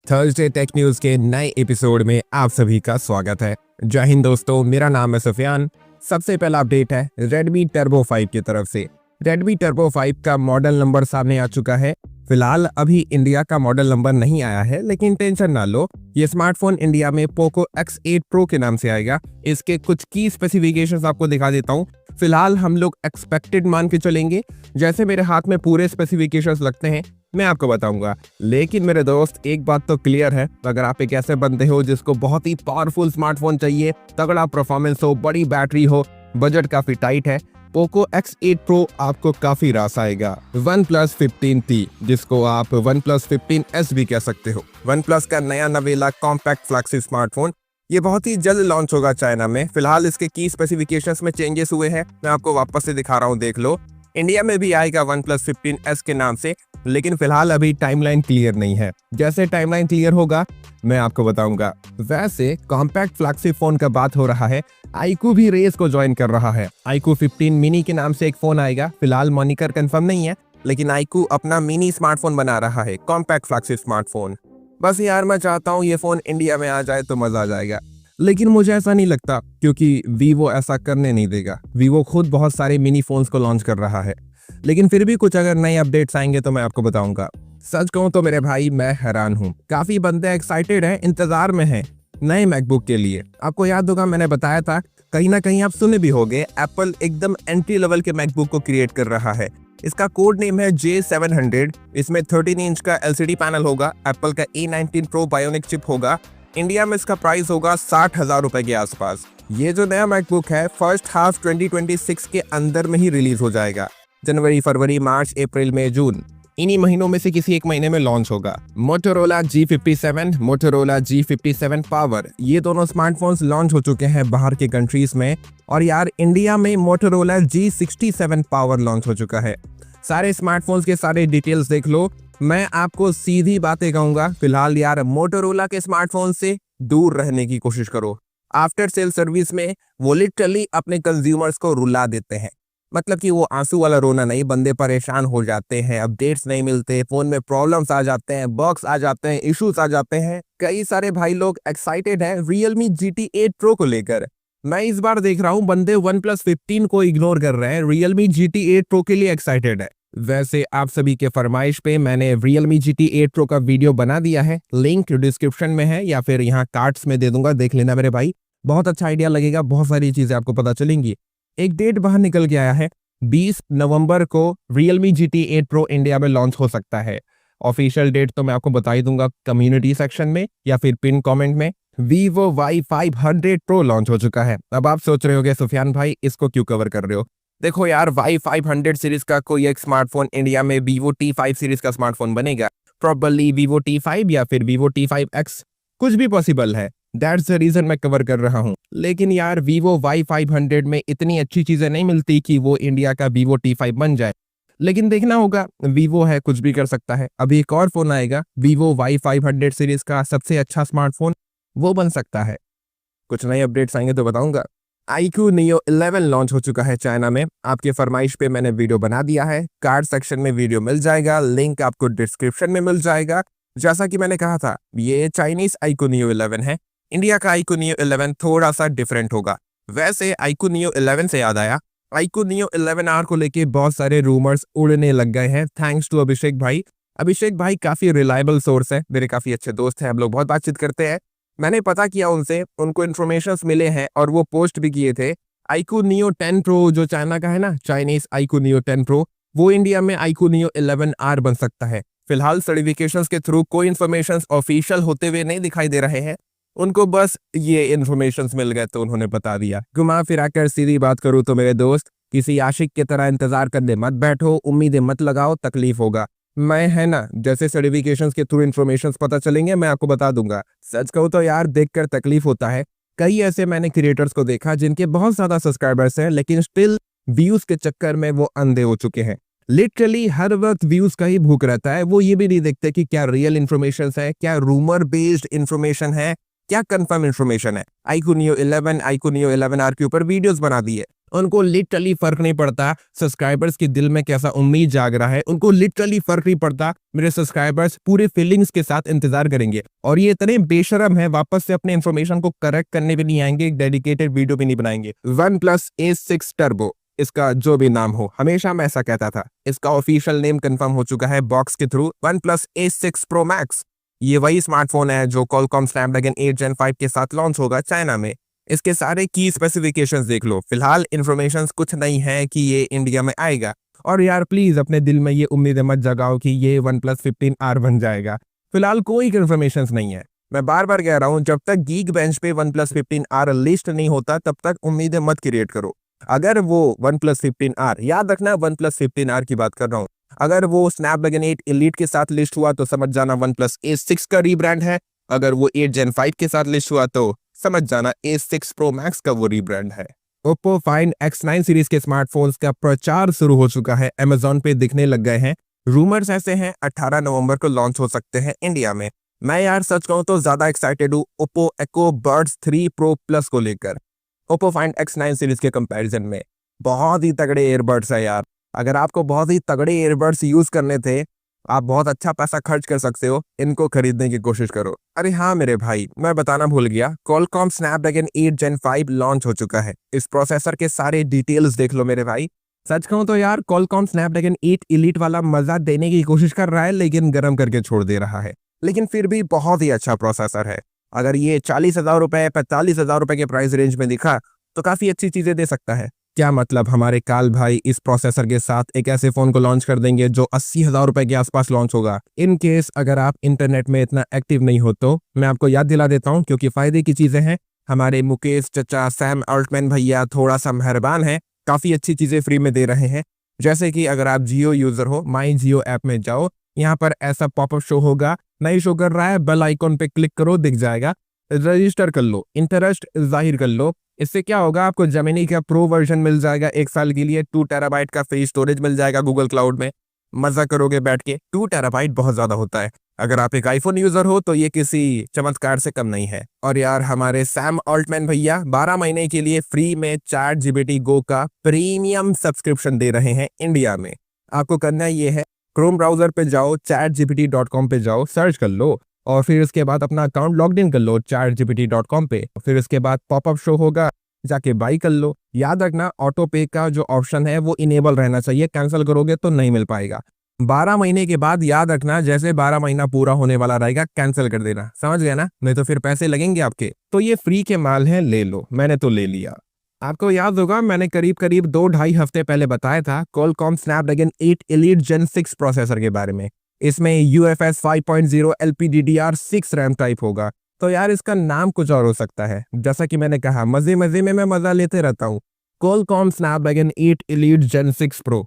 Thursday tech news के नए episode में आप सभी का स्वागत है। जय हिंद दोस्तों, मेरा नाम है सुफियान। सबसे पहला अपडेट है Redmi Turbo 5 की तरफ से। Redmi Turbo 5 का मॉडल नंबर सामने आ चुका है। फिलहाल अभी इंडिया का मॉडल नंबर नहीं आया है, लेकिन टेंशन ना लो, ये स्मार्टफोन इंडिया में पोको X8 Pro के नाम से आएगा। इसके कुछ की स्पेसिफिकेशंस आपको दिखा देता हूँ। फिलहाल हम लोग एक्सपेक्टेड मान के चलेंगे, जैसे मेरे हाथ में पूरे स्पेसिफिकेशंस लगते हैं मैं आपको बताऊंगा। लेकिन मेरे दोस्त, एक बात तो क्लियर है, अगर आप एक ऐसे बंदे हो जिसको बहुत ही पावरफुल स्मार्टफोन चाहिए, तगड़ा परफॉर्मेंस हो, बड़ी बैटरी हो, बजट काफी टाइट है, पोको X8 Pro आपको काफी रास आएगा। OnePlus 15T, जिसको आप OnePlus 15S भी कह सकते हो, OnePlus का नया नवेला कॉम्पैक्ट फ्लैगशिप स्मार्टफोन, ये बहुत ही जल्द लॉन्च होगा चाइना में। फिलहाल इसके की स्पेसिफिकेशंस में चेंजेस हुए हैं, मैं आपको वापस से दिखा रहा हूँ, देख लो। इंडिया में भी आएगा OnePlus 15S के नाम से, लेकिन फिलहाल अभी टाइमलाइन क्लियर नहीं है। जैसे टाइमलाइन क्लियर होगा मैं आपको बताऊंगा। वैसे कॉम्पैक्ट फ्लैगशिप फोन का बात हो रहा है, iQOO भी रेस को ज्वाइन कर रहा है। iQOO 15 मिनी के नाम से एक फोन आएगा। फिलहाल मॉनिकर कंफर्म नहीं है, लेकिन iQOO अपना मिनी स्मार्टफोन बना रहा है, कॉम्पैक्ट फ्लैगशिप स्मार्टफोन। बस यार, मैं चाहता हूँ ये फोन इंडिया में आ जाए तो मजा आ जाएगा, लेकिन मुझे ऐसा नहीं लगता, क्योंकि वीवो ऐसा करने नहीं देगा। वीवो खुद बहुत सारे मिनी फोन्स को लॉन्च कर रहा है, लेकिन फिर भी कुछ अगर नए अपडेट्स आएंगे तो मैं आपको बताऊंगा। सच कहूं तो मेरे भाई, मैं हैरान हूं। काफी बंदे एक्साइटेड हैं, इंतजार में हैं नए मैकबुक के लिए। आपको याद होगा, मैंने बताया था, कहीं ना कहीं आप सुने भी होंगे, एप्पल एकदम एंट्री लेवल के मैकबुक को क्रिएट कर रहा है। इसका कोड नेम है J700। इसमें 13 इंच का LCD पैनल होगा, एप्पल का A19 Pro बायोनिक चिप होगा। इंडिया में इसका प्राइस होगा 60,000 रुपए के आसपास। ये जो नया मैकबुक है, फर्स्ट हाफ 2026 के अंदर में ही रिलीज हो जाएगा। जनवरी, फरवरी, मार्च, अप्रैल, मई, जून, इन्हीं महीनों में से किसी एक महीने में लॉन्च होगा। Motorola G57, Motorola G57 power, ये दोनों स्मार्टफोन्स लॉन्च हो चुके हैं बाहर के कंट्रीज में, और यार इंडिया में मोटोरोला G67 पावर लॉन्च हो चुका है। सारे स्मार्टफोन्स के सारे डिटेल्स देख लो। मैं आपको सीधी बातें कहूंगा, फिलहाल यार मोटोरोला के स्मार्टफोन से दूर रहने की कोशिश करो। आफ्टर सेल सर्विस में वो लिटरली अपने कंज्यूमर्स को रुला देते हैं। मतलब कि वो आंसू वाला रोना नहीं, बंदे परेशान हो जाते हैं, अपडेट्स नहीं मिलते, फोन में प्रॉब्लम्स आ जाते हैं, बग्स आ जाते हैं, इश्यूज आ जाते हैं। कई सारे भाई लोग एक्साइटेड हैं Realme GT8 Pro को लेकर। मैं इस बार देख रहा हूँ बंदे OnePlus 15 को इग्नोर कर रहे हैं, Realme GT8 Pro के लिए एक्साइटेड है। वैसे आप सभी के फरमाइश पे मैंने Realme GT8 Pro का वीडियो बना दिया है, लिंक डिस्क्रिप्शन में है या फिर यहाँ कार्ड्स में दे दूंगा, देख लेना मेरे भाई। बहुत अच्छा आइडिया लगेगा, बहुत सारी चीजें आपको पता चलेंगी। एक डेट बाहर निकल के आया है, 20 नवंबर को Realme GT8 Pro इंडिया में लॉन्च हो सकता है। ऑफिशियल डेट तो मैं आपको बता ही दूंगा कम्युनिटी सेक्शन में या फिर पिन कमेंट में। Vivo Y500 Pro लॉन्च हो चुका है। अब आप सोच रहे होगे, सुफियान भाई इसको क्यों कवर कर रहे हो? देखो यार, Y500 सीरीज का कोई एक स्मार्टफोन इंडिया में Vivo T5 सीरीज का स्मार्टफोन बनेगा। प्रॉबली Vivo T5 या फिर Vivo T5X, कुछ भी पॉसिबल है। दैट्स द रीजन मैं कवर कर रहा हूँ। लेकिन यार Vivo Y500 में इतनी अच्छी चीजें नहीं मिलती कि वो इंडिया का Vivo T5 बन जाए। लेकिन देखना होगा, Vivo है, कुछ भी कर सकता है। अभी एक और फोन आएगा Vivo Y500 सीरीज का, सबसे अच्छा स्मार्टफोन वो बन सकता है। कुछ नए अपडेट्स आएंगे तो बताऊंगा। iQOO Neo 11 लॉन्च हो चुका है चाइना में। आपके फरमाइश पे मैंने वीडियो बना दिया है, कार्ड सेक्शन में वीडियो मिल जाएगा, लिंक आपको डिस्क्रिप्शन में मिल जाएगा। जैसा कि मैंने कहा था, ये चाइनीज iQOO Neo 11 है। इंडिया का iQOO Neo 11 थोड़ा सा डिफरेंट होगा। वैसे iQOO Neo 11 से याद आया, iQOO Neo 11R को लेके बहुत सारे रूमर्स उड़ने लग गए हैं, थैंक्स टू अभिषेक भाई। अभिषेक भाई काफी रिलायबल सोर्स है, मेरे काफी अच्छे दोस्त हैं, हम लोग बहुत बातचीत करते हैं। मैंने पता किया उनसे, उनको इन्फॉर्मेशंस मिले हैं और वो पोस्ट भी किए थे। iQOO Neo 10 Pro जो चाइना का है ना, चाइनीज iQOO Neo 10 Pro, वो इंडिया में iQOO Neo 11R बन सकता है। फिलहाल सर्टिफिकेशंस के थ्रू कोई इन्फॉर्मेशंस ऑफिशियल होते हुए नहीं दिखाई दे रहे हैं, उनको बस ये इन्फॉर्मेशंस मिल गए तो उन्होंने बता दिया। घुमा फिरा कर सीधी बात करूं तो मेरे दोस्त, किसी आशिक की तरह इंतजार करने मत बैठो, उम्मीदें मत लगाओ, तकलीफ होगा। मैं है ना, जैसे सर्टिफिकेशंस के थ्रू इन्फॉर्मेशंस पता चलेंगे मैं आपको बता दूंगा। सच कहूं तो यार, देखकर तकलीफ होता है। कई ऐसे मैंने क्रिएटर्स को देखा जिनके बहुत ज्यादा सब्सक्राइबर्स हैं, लेकिन स्टिल व्यूज के चक्कर में वो अंधे हो चुके हैं। लिटरली हर वक्त व्यूज का ही भूख रहता है, वो ये भी नहीं देखते कि क्या रियल इन्फॉर्मेशन है, क्या रूमर बेस्ड इन्फॉर्मेशन है, क्या कंफर्म इन्फॉर्मेशन है। iQOO Neo 11, iQOO Neo 11R के ऊपर वीडियोस बना दी है, उनको लिटरली फर्क नहीं पड़ता सब्सक्राइबर्स के दिल में कैसा उम्मीद जाग रहा है, उनको लिटरली फर्क नहीं पड़ता मेरे सब्सक्राइबर्स पूरे फीलिंग्स के साथ इंतजार करेंगे। और ये इतने बेशरम है, वापस से अपने इन्फॉर्मेशन को करेक्ट करने भी नहीं आएंगे, एक डेडिकेटेड वीडियो भी नहीं बनाएंगे। OnePlus A6 टर्बो, इसका जो भी नाम हो, हमेशा मैं ऐसा कहता था। इसका ऑफिशियल नेम कंफर्म हो चुका है बॉक्स के through, OnePlus A6 Pro Max। ये वही स्मार्टफोन है जो Qualcomm Snapdragon 8 Gen 5 के साथ लॉन्च होगा चाइना में। इसके सारे की स्पेसिफिकेशंस देख लो। फिलहाल इन्फॉर्मेशन कुछ नहीं है कि ये इंडिया में आएगा। और यार प्लीज अपने दिल में ये उम्मीद मत जगाओ कि ये OnePlus 15R बन जाएगा। फिलहाल कोई इन्फॉर्मेशन नहीं है। मैं बार बार कह रहा हूँ, जब तक गीक बेंच पे OnePlus 15R लिस्ट नहीं होता तब तक उम्मीदें मत क्रिएट करो। अगर वो OnePlus 15R, याद रखना OnePlus 15R की बात कर रहा हूँ, अगर वो Snapdragon 8 Elite के साथ लिस्ट हुआ तो समझ जाना OnePlus A6 का रीब्रांड है। अगर वो 8 Gen 5 के साथ लिस्ट हुआ तो समझ जाना A6 Pro Max का वो रीब्रांड है। Oppo Find X9 सीरीज के स्मार्टफोन्स का प्रचार शुरू हो चुका है, Amazon पे दिखने लग गए हैं। रूमर्स ऐसे हैं 18 नवंबर को लॉन्च हो सकते हैं इंडिया में। मैं यार सच कहूं तो ज्यादा एक्साइटेड हूँ Oppo Echo Buds 3 Pro Plus को लेकर। Oppo Find X9 सीरीज के कंपैरिजन में बहुत ही तगड़े ईयरबड्स है यार। अगर आपको बहुत ही तगड़े ईयरबड्स यूज करने थे, आप बहुत अच्छा पैसा खर्च कर सकते हो, इनको खरीदने की कोशिश करो। अरे हाँ मेरे भाई, मैं बताना भूल गया, Qualcomm Snapdragon 8 Gen 5 लॉन्च हो चुका है। इस प्रोसेसर के सारे डिटेल्स देख लो मेरे भाई। सच कहूं तो यार Qualcomm Snapdragon 8 Elite वाला मजा देने की कोशिश कर रहा है, लेकिन गर्म करके छोड़ दे रहा है। लेकिन फिर भी बहुत ही अच्छा प्रोसेसर है। अगर ये 40,000 रुपए 45,000 रुपए के प्राइस रेंज में दिखा तो काफी अच्छी चीजें दे सकता है। क्या मतलब हमारे काल भाई इस प्रोसेसर के साथ एक ऐसे फोन को लॉन्च कर देंगे जो 80,000 रुपए के आसपास लॉन्च होगा। इन केस अगर आप इंटरनेट में इतना एक्टिव नहीं हो तो मैं आपको याद दिला देता हूं, क्योंकि फायदे की चीजें हैं। हमारे मुकेश चचा सैम अल्टमैन भैया थोड़ा सा मेहरबान है, काफी अच्छी चीजें फ्री में दे रहे हैं। जैसे कि अगर आप जियो यूजर हो, माई जियो ऐप में जाओ, यहाँ पर ऐसा पॉपअप शो होगा, नहीं शो कर रहा है, बेल आइकॉन पे क्लिक करो, दिख जाएगा। रजिस्टर कर लो, इंटरेस्ट जाहिर कर लो। इससे क्या होगा, आपको जेमिनी का प्रो वर्जन मिल जाएगा 1 साल के लिए, 2 टेराबाइट का फ्री स्टोरेज मिल जाएगा गूगल क्लाउड में। मजा करोगे बैठ के। 2 टेराबाइट बहुत ज्यादा होता है। अगर आप एक आईफोन यूजर हो तो ये किसी चमत्कार से कम नहीं है। और यार हमारे सैम ऑल्टमैन भैया 12 महीने के लिए फ्री में ChatGPT Go का प्रीमियम सब्सक्रिप्शन दे रहे हैं इंडिया में। आपको करना ये है, क्रोम ब्राउजर पे जाओ, chatgpt.com पे जाओ, सर्च कर लो और फिर उसके बाद अपना अकाउंट लॉग इन कर लो chatgpt.com पे। फिर उसके बाद पॉपअप शो होगा, जाके बाई कर लो। याद रखना ऑटो पे का जो ऑप्शन है वो इनेबल रहना चाहिए, कैंसिल करोगे तो नहीं मिल पाएगा। 12 महीने के बाद याद रखना, जैसे 12 महीना पूरा होने वाला रहेगा कैंसिल कर देना, समझ गया ना, नहीं तो फिर पैसे लगेंगे आपके। तो ये फ्री के माल है, ले लो। मैंने तो ले लिया। आपको याद होगा मैंने करीब करीब 2-2.5 हफ्ते पहले बताया था Qualcomm Snapdragon 8 Elite Gen 6 processor के बारे में। इसमें UFS 5.0 LPDDR6 रैम टाइप होगा। तो यार इसका नाम कुछ और हो सकता है। जैसा कि मैंने कहा, मजे मजे में मैं मजा लेते रहता हूँ। Qualcomm Snapdragon 8 Elite Gen 6 Pro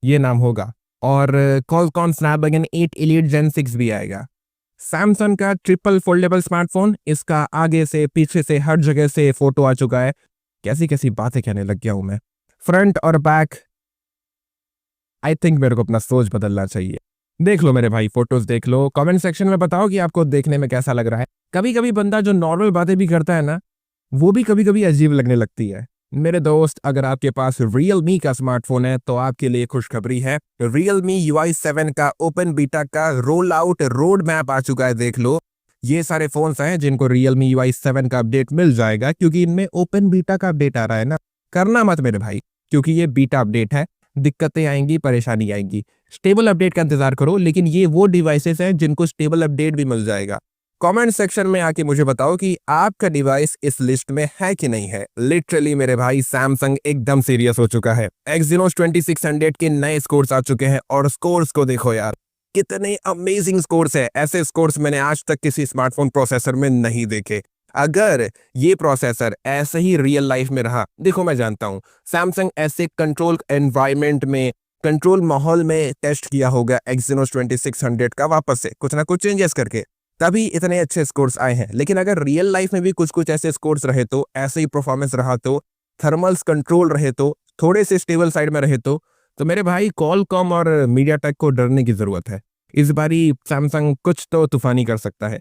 ये नाम होगा। और Qualcomm Snapdragon 8 Elite Gen 6 भी आएगा। सैमसंग का ट्रिपल फोल्डेबल स्मार्टफोन, इसका आगे से पीछे से हर जगह से फोटो आ चुका है। कैसी कैसी बातें कहने लग गया हूं मैं। फ्रंट और बैक, आई थिंक मेरे को अपना सोच बदलना चाहिए। देख लो मेरे भाई, फोटोज देख लो, कमेंट सेक्शन में बताओ कि आपको देखने में कैसा लग रहा है। कभी कभी बंदा जो नॉर्मल बातें भी करता है ना, वो भी कभी कभी अजीब लगने लगती है। मेरे दोस्त, अगर आपके पास Realme का स्मार्टफोन है तो आपके लिए खुशखबरी है। Realme UI 7 का ओपन बीटा का रोल आउट रोड मैप आ चुका है, देख लो। ये सारे फोन्स हैं जिनको Realme UI 7 का अपडेट मिल जाएगा, क्योंकि इनमें ओपन बीटा का अपडेट आ रहा है ना। करना मत मेरे भाई, क्योंकि ये बीटा अपडेट है, दिक्कतें आएंगी, परेशानी आएंगी। स्टेबल अपडेट का इंतजार करो, लेकिन ये वो डिवाइसेस हैं जिनको स्टेबल अपडेट भी मिल जाएगा। कमेंट सेक्शन में आके मुझे बताओ कि आपका डिवाइस इस लिस्ट में है कि नहीं है। लिटरली मेरे भाई, सैमसंग एकदम सीरियस हो चुका है। Exynos 2600 के नए स्कोर्स आ चुके हैं और स्कोर्स को देखो यार, कितने अमेजिंग स्कोर्स है। ऐसे स्कोर्स मैंने आज तक किसी स्मार्टफोन प्रोसेसर में नहीं देखे। अगर ये प्रोसेसर ऐसे ही रियल लाइफ में रहा, देखो मैं जानता हूं सैमसंग ऐसे कंट्रोल एनवायरनमेंट में, कंट्रोल माहौल में टेस्ट किया होगा Exynos 2600 का वापस से कुछ ना कुछ चेंजेस करके, तभी इतने अच्छे स्कोर्स आए हैं। लेकिन अगर रियल लाइफ में भी कुछ कुछ ऐसे स्कोर्स रहे तो, ऐसे ही परफॉर्मेंस रहा तो, थर्मल्स कंट्रोल रहे तो, थोड़े से स्टेबल साइड में रहे तो मेरे भाई Qualcomm और मीडियाटेक को डरने की जरूरत है। इस बारी सैमसंग कुछ तो तूफानी कर सकता है।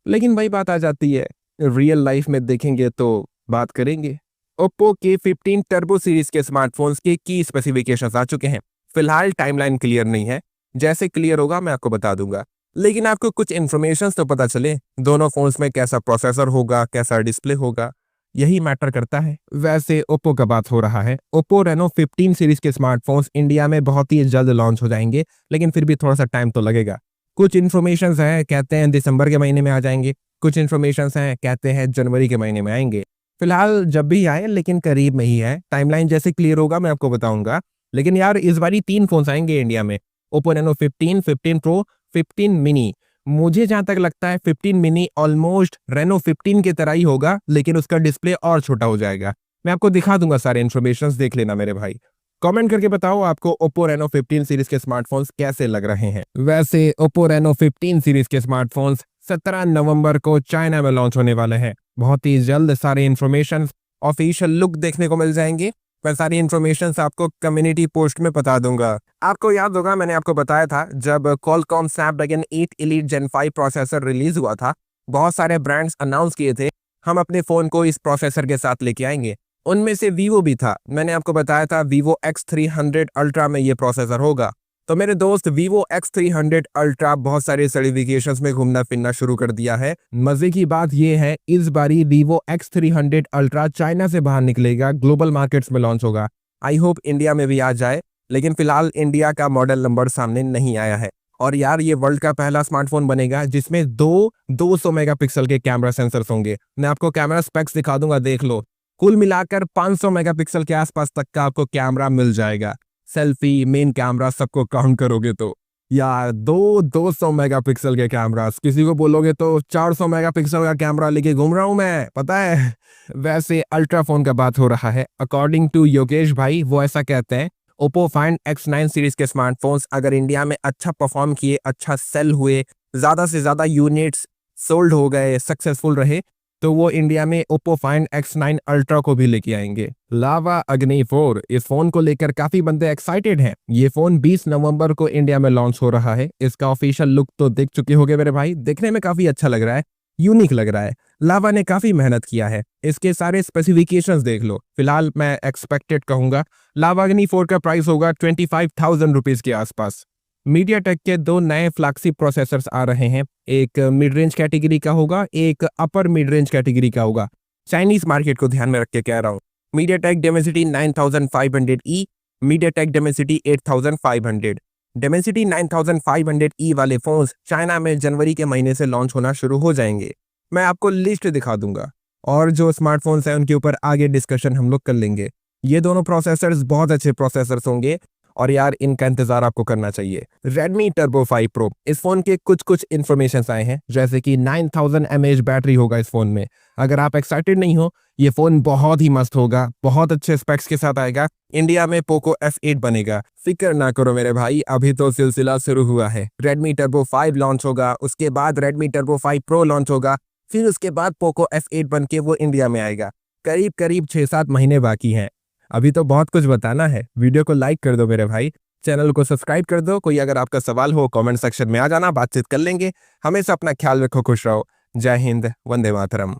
लेकिन भाई बात आ जाती है, रियल लाइफ में देखेंगे तो बात करेंगे। ओप्पो के 15 टर्बो सीरीज के स्मार्टफोन्स के की स्पेसिफिकेशंस आ चुके हैं। फिलहाल टाइमलाइन क्लियर नहीं है, जैसे क्लियर होगा मैं आपको बता दूंगा, लेकिन आपको कुछ इन्फॉर्मेशन तो पता चले दोनों फोन्स में कैसा प्रोसेसर होगा, कैसा डिस्प्ले होगा, यही मैटर करता है। वैसे ओप्पो का बात हो रहा है, ओप्पो रेनो 15 सीरीज के स्मार्टफोन्स इंडिया में बहुत ही जल्द लॉन्च हो जाएंगे, लेकिन फिर भी थोड़ा सा टाइम तो लगेगा। कुछ इन्फॉर्मेशन है कहते हैं दिसंबर के महीने में आ जाएंगे, कुछ इन्फॉर्मेशन है कहते हैं जनवरी के महीने में आएंगे। फिलहाल जब भी आए लेकिन करीब में ही है, टाइमलाइन जैसे क्लियर होगा मैं आपको बताऊंगा। लेकिन यार इस बारी 3 फोन्स आएंगे इंडिया में, ओप्पो रेनो 15, 15 प्रो, 15 मिनी। मुझे जहां तक लगता है 15 मिनी ऑलमोस्ट रेनो 15 की तरह ही होगा, लेकिन उसका डिस्प्ले और छोटा हो जाएगा। मैं आपको दिखा दूंगा सारे इन्फॉर्मेशन, देख लेना मेरे भाई। कमेंट करके बताओ आपको ओप्पो रेनो 15 सीरीज के स्मार्टफोन्स कैसे लग रहे हैं। वैसे ओप्पो रेनो 15 सीरीज के स्मार्टफोन्स 17 नवंबर को चाइना में लॉन्च होने वाले हैं। बहुत ही जल्द सारे इन्फॉर्मेशन ऑफिशियल लुक देखने को मिल जाएंगे। मैं सारी इन्फॉर्मेशन आपको कम्युनिटी पोस्ट में बता दूंगा। आपको याद होगा मैंने आपको बताया था जब Qualcomm Snapdragon 8 Elite Gen 5 processor release हुआ था, बहुत सारे ब्रांड्स अनाउंस किए थे हम अपने फोन को इस प्रोसेसर के साथ लेके आएंगे। उनमें से Vivo भी था। मैंने आपको बताया था Vivo X300 Ultra में ये प्रोसेसर होगा। तो मेरे दोस्त Vivo X300 Ultra बहुत सारे सर्टिफिकेशंस में घूमना फिरना शुरू कर दिया है। मजे की बात यह है इस बारी Vivo X300 Ultra चाइना से बाहर निकलेगा, ग्लोबल मार्केट्स में लॉन्च होगा। आई होप इंडिया में भी आ जाए, लेकिन फिलहाल इंडिया का मॉडल नंबर सामने नहीं आया है। और यार ये वर्ल्ड का पहला स्मार्टफोन बनेगा जिसमें 200 मेगापिक्सल के कैमरा सेंसर्स होंगे। मैं आपको कैमरा स्पेक्स दिखा दूंगा, देख लो। कुल मिलाकर 500 मेगापिक्सल के आसपास तक का आपको कैमरा मिल जाएगा। सेल्फी, मेन कैमरा सबको काउंट करोगे तो यार 200 मेगापिक्सल के कैमरास, किसी को बोलोगे तो 400 मेगापिक्सल का कैमरा लेके घूम रहा हूं मैं, पता है। वैसे अल्ट्रा फोन का बात हो रहा है, अकॉर्डिंग टू योगेश भाई वो ऐसा कहते हैं ओप्पो फाइंड X9 सीरीज के स्मार्टफोन्स अगर इंडिया में अच्छा परफॉर्म किए, अच्छा सेल हुए, ज्यादा से ज्यादा यूनिट्स सोल्ड हो गए, सक्सेसफुल रहे, तो वो इंडिया में ओप्पो फाइंड X9 अल्ट्रा को भी लेके आएंगे। लावा अग्नि 4, इस फोन को लेकर काफी बंदे एक्साइटेड हैं। ये फोन 20 नवंबर को इंडिया में लॉन्च हो रहा है। इसका ऑफिशियल लुक तो देख चुके होंगे मेरे भाई, देखने में काफी अच्छा लग रहा है, यूनिक लग रहा है। लावा ने काफी मेहनत किया है, इसके सारे स्पेसिफिकेशंस देख लो। फिलहाल मैं एक्सपेक्टेड कहूंगा। लावा अग्नि 4 का प्राइस होगा 25,000 रुपीज के आसपास। मीडियाटेक के 2 नए फ्लैगशिप प्रोसेसर्स आ रहे हैं, एक मिड रेंज कैटेगरी का होगा, एक अपर मिड रेंज कैटेगरी का होगा। चाइनीज मार्केट को ध्यान में रख के कह रहा हूँ। MediaTek Dimensity 9500E, MediaTek Dimensity 8500। Dimensity 9500E वाले फोन्स चाइना में जनवरी के महीने से लॉन्च होना शुरू हो जाएंगे। मैं आपको लिस्ट दिखा दूंगा और जो स्मार्टफोन्स हैं उनके ऊपर आगे डिस्कशन हम लोग कर लेंगे। ये दोनों प्रोसेसर्स बहुत अच्छे प्रोसेसर्स होंगे और यार इनका इंतजार आपको करना चाहिए। Redmi Turbo 5 Pro, इस फोन के कुछ इन्फॉर्मेशन आए हैं, जैसे कि 9000 mAh बैटरी होगा इस फोन में। अगर आप एक्साइटेड नहीं हो, ये फोन बहुत ही मस्त होगा, बहुत अच्छे स्पेक्स के साथ आएगा। इंडिया में Poco F8 बनेगा, फिक्र ना करो मेरे भाई, अभी तो सिलसिला शुरू हुआ है। Redmi Turbo 5 लॉन्च होगा, उसके बाद Redmi Turbo 5 Pro लॉन्च होगा, फिर उसके बाद Poco F8 बन के वो इंडिया में आएगा। करीब 6-7 महीने बाकी हैं। अभी तो बहुत कुछ बताना है। वीडियो को लाइक कर दो मेरे भाई, चैनल को सब्सक्राइब कर दो। कोई अगर आपका सवाल हो कमेंट सेक्शन में आ जाना, बातचीत कर लेंगे। हमेशा अपना ख्याल रखो, खुश रहो। जय हिंद, वंदे मातरम।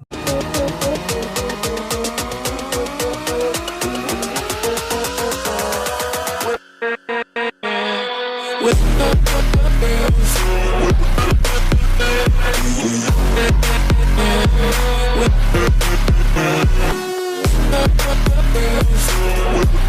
With